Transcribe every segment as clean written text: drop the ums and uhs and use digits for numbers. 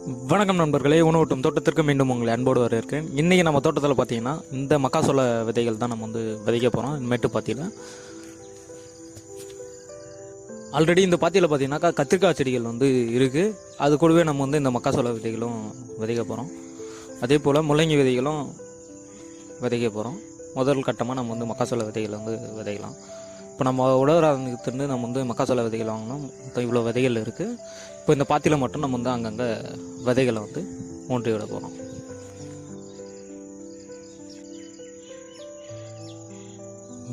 வணக்கம் நண்பர்களே, உணவூட்டும் தோட்டத்திற்கு மீண்டும் உங்களை அன்போடு வரவேற்கிறேன். இன்றைக்கி நம்ம தோட்டத்தில் பார்த்தீங்கன்னா இந்த மக்காசோள விதைகள் தான் நம்ம வந்து விதைக்க போகிறோம். மேட்டு பாத்தியில் ஆல்ரெடி இந்த பாத்தியில் பார்த்தீங்கன்னாக்கா கத்திரிக்காய் செடிகள் வந்து இருக்குது. அது கூடவே நம்ம வந்து இந்த மக்காசோள விதைகளும் விதைக்க போகிறோம். அதே போல் முள்ளங்கி விதைகளும் விதைக்க போகிறோம். முதல் கட்டமாக நம்ம வந்து மக்காசோள விதைகளை வந்து விதைக்கலாம். இப்போ நம்ம உழவராங்கத்திருந்து நம்ம வந்து மக்காசோள விதைகள் வாங்கினோம். மொத்தம் இவ்வளோ விதைகள் இருக்குது. இப்போ இந்த பாத்தியில் மட்டும் நம்ம வந்து அங்கங்கே விதைகளை வந்து ஊன்றி விட போகிறோம்.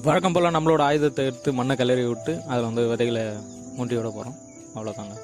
வழக்கம் போல் நம்மளோட ஆயுதத்தை எடுத்து மண்ணை கிளறி விட்டு அதில் வந்து விதைகளை ஊன்றி விட போகிறோம். அவ்வளோதாங்க.